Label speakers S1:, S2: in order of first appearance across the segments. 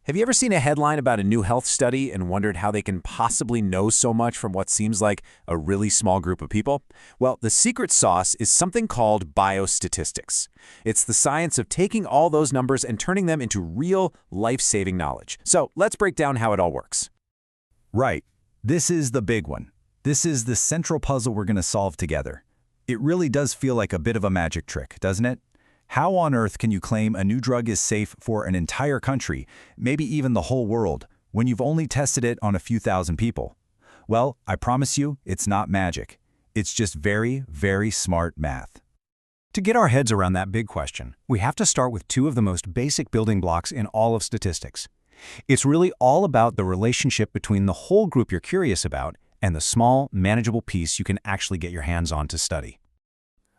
S1: Have you ever seen a headline about a new health study and wondered how they can possibly know so much from what seems like a really small group of people? Well, the secret sauce is something called biostatistics. It's the science of taking all those numbers and turning them into real, life-saving knowledge. So let's break down how it all works.
S2: Right. This is the big one. This is the central puzzle we're going to solve together. It really does feel like a bit of a magic trick, doesn't it? How on earth can you claim a new drug is safe for an entire country, maybe even the whole world, when you've only tested it on a few thousand people? Well, I promise you, it's not magic. It's just very, very smart math.
S3: To get our heads around that big question, we have to start with two of the most basic building blocks in all of statistics. It's really all about the relationship between the whole group you're curious about and the small, manageable piece you can actually get your hands on to study.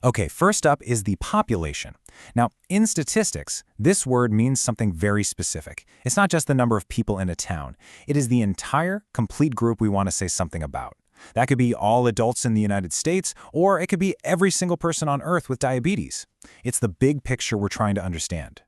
S3: Okay, first up is the population. Now, in statistics, this word means something very specific. It's not just the number of people in a town. It is the entire, complete group we want to say something about. That could be all adults in the United States, or it could be every single person on Earth with diabetes. It's the big picture we're trying to understand.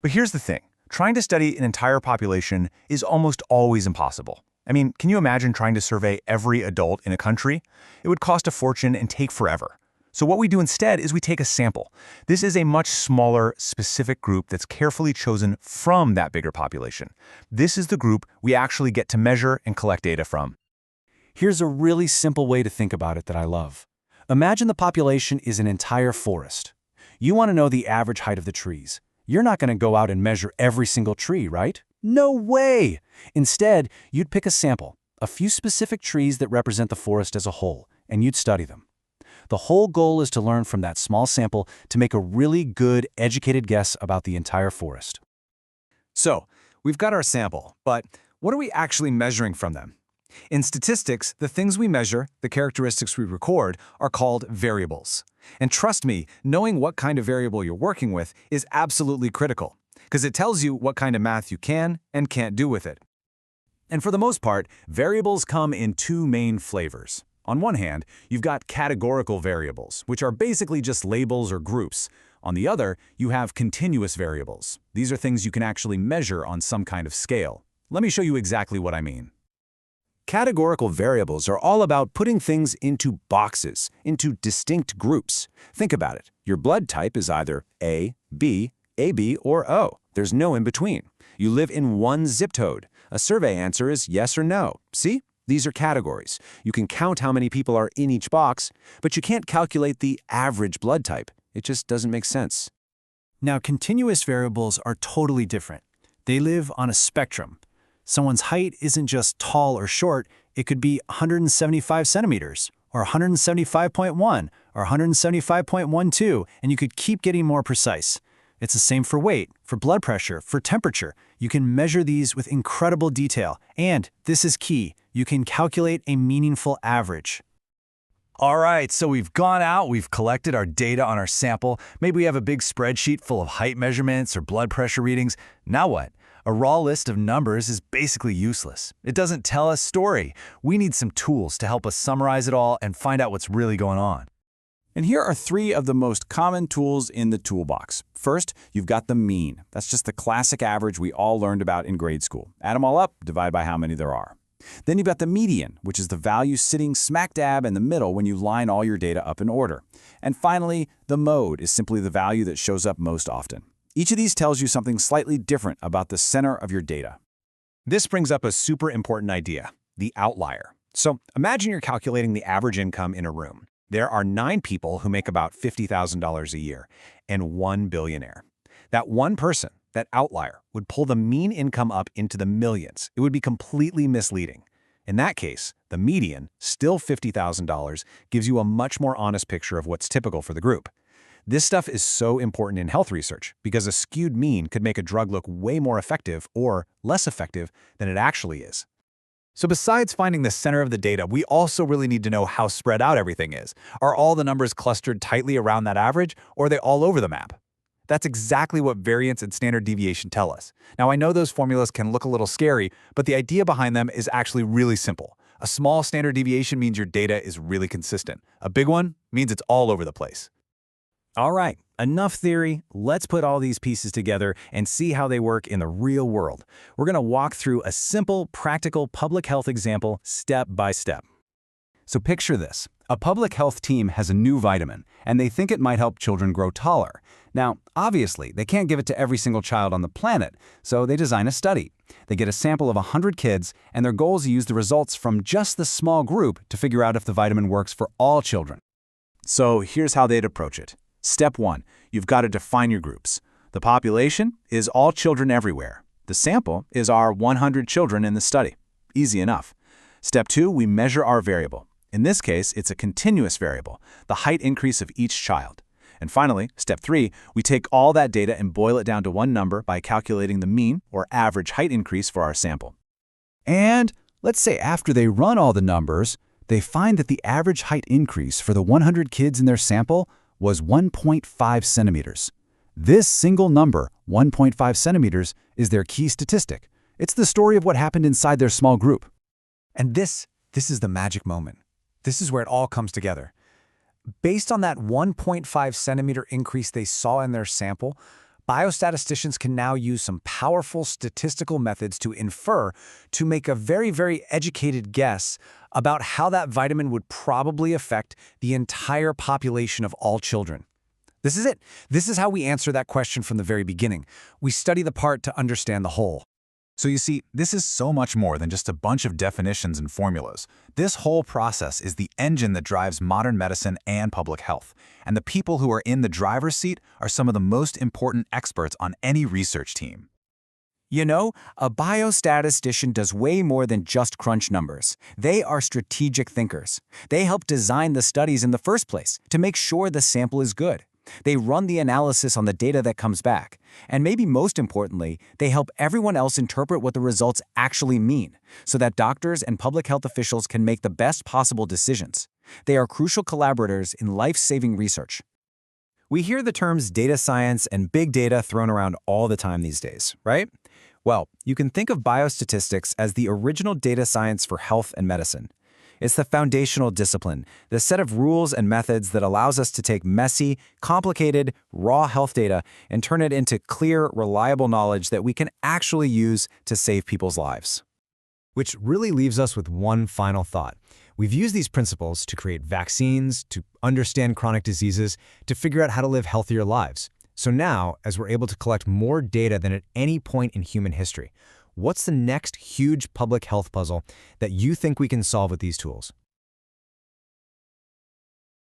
S4: But here's the thing. Trying to study an entire population is almost always impossible. I mean, can you imagine trying to survey every adult in a country? It would cost a fortune and take forever. So what we do instead is we take a sample. This is a much smaller, specific group that's carefully chosen from that bigger population. This is the group we actually get to measure and collect data from.
S3: Here's a really simple way to think about it that I love. Imagine the population is an entire forest. You want to know the average height of the trees. You're not going to go out and measure every single tree, right? No way! Instead, you'd pick a sample, a few specific trees that represent the forest as a whole, and you'd study them. The whole goal is to learn from that small sample to make a really good, educated guess about the entire forest.
S2: So, we've got our sample, but what are we actually measuring from them? In statistics, the things we measure, the characteristics we record, are called variables. And trust me, knowing what kind of variable you're working with is absolutely critical, because it tells you what kind of math you can and can't do with it. And for the most part, variables come in two main flavors. On one hand, you've got categorical variables, which are basically just labels or groups. On the other, you have continuous variables. These are things you can actually measure on some kind of scale. Let me show you exactly what I mean. Categorical variables are all about putting things into boxes, into distinct groups. Think about it. Your blood type is either A, B, AB, or O. There's no in between. You live in one zip code. A survey answer is yes or no. See? These are categories. You can count how many people are in each box, but you can't calculate the average blood type. It just doesn't make sense.
S3: Now, continuous variables are totally different. They live on a spectrum. Someone's height isn't just tall or short. It could be 175 centimeters, or 175.1, or 175.12, and you could keep getting more precise. It's the same for weight, for blood pressure, for temperature. You can measure these with incredible detail, and this is key, you can calculate a meaningful average.
S2: All right, so we've gone out, we've collected our data on our sample. Maybe we have a big spreadsheet full of height measurements or blood pressure readings. Now what? A raw list of numbers is basically useless. It doesn't tell us a story. We need some tools to help us summarize it all and find out what's really going on.
S1: And here are three of the most common tools in the toolbox. First, you've got the mean. That's just the classic average we all learned about in grade school. Add them all up, divide by how many there are. Then you've got the median, which is the value sitting smack dab in the middle when you line all your data up in order. And finally, the mode is simply the value that shows up most often. Each of these tells you something slightly different about the center of your data.
S4: This brings up a super important idea, the outlier. So imagine you're calculating the average income in a room. There are 9 people who make about $50,000 a year and 1 billionaire. That one person, that outlier, would pull the mean income up into the millions. It would be completely misleading. In that case, the median, still $50,000, gives you a much more honest picture of what's typical for the group. This stuff is so important in health research because a skewed mean could make a drug look way more effective or less effective than it actually is.
S2: So besides finding the center of the data, we also really need to know how spread out everything is. Are all the numbers clustered tightly around that average, or are they all over the map? That's exactly what variance and standard deviation tell us. Now, I know those formulas can look a little scary, but the idea behind them is actually really simple. A small standard deviation means your data is really consistent. A big one means it's all over the place.
S1: All right,
S2: enough theory, let's put all these pieces together and see how they work in the real world. We're going to walk through a simple, practical public health example step by step.
S3: So picture this. A public health team has a new vitamin, and they think it might help children grow taller. Now, obviously, they can't give it to every single child on the planet, so they design a study. They get a sample of 100 kids, and their goal is to use the results from just the small group to figure out if the vitamin works for all children.
S1: So here's how they'd approach it. Step 1, you've got to define your groups. The population is all children everywhere. The sample is our 100 children in the study. Easy enough. Step 2, we measure our variable. In this case, it's a continuous variable, the height increase of each child. And finally, step 3, we take all that data and boil it down to one number by calculating the mean or average height increase for our sample.
S3: And let's say after they run all the numbers, they find that the average height increase for the 100 kids in their sample was 1.5 centimeters. This single number, 1.5 centimeters, is their key statistic. It's the story of what happened inside their small group.
S2: And this is the magic moment. This is where it all comes together. Based on that 1.5 centimeter increase they saw in their sample, biostatisticians can now use some powerful statistical methods to infer, to make a very, very educated guess about how that vitamin would probably affect the entire population of all children. This is it. This is how we answer that question from the very beginning. We study the part to understand the whole.
S4: So you see, this is so much more than just a bunch of definitions and formulas. This whole process is the engine that drives modern medicine and public health. And the people who are in the driver's seat are some of the most important experts on any research team.
S5: You know, a biostatistician does way more than just crunch numbers. They are strategic thinkers. They help design the studies in the first place to make sure the sample is good. They run the analysis on the data that comes back. And maybe most importantly, they help everyone else interpret what the results actually mean, so that doctors and public health officials can make the best possible decisions. They are crucial collaborators in life-saving research.
S2: We hear the terms data science and big data thrown around all the time these days, right? Well, you can think of biostatistics as the original data science for health and medicine. It's the foundational discipline, the set of rules and methods that allows us to take messy, complicated, raw health data and turn it into clear, reliable knowledge that we can actually use to save people's lives. Which really leaves us with one final thought. We've used these principles to create vaccines, to understand chronic diseases, to figure out how to live healthier lives. So now, as we're able to collect more data than at any point in human history, what's the next huge public health puzzle that you think we can solve with these tools?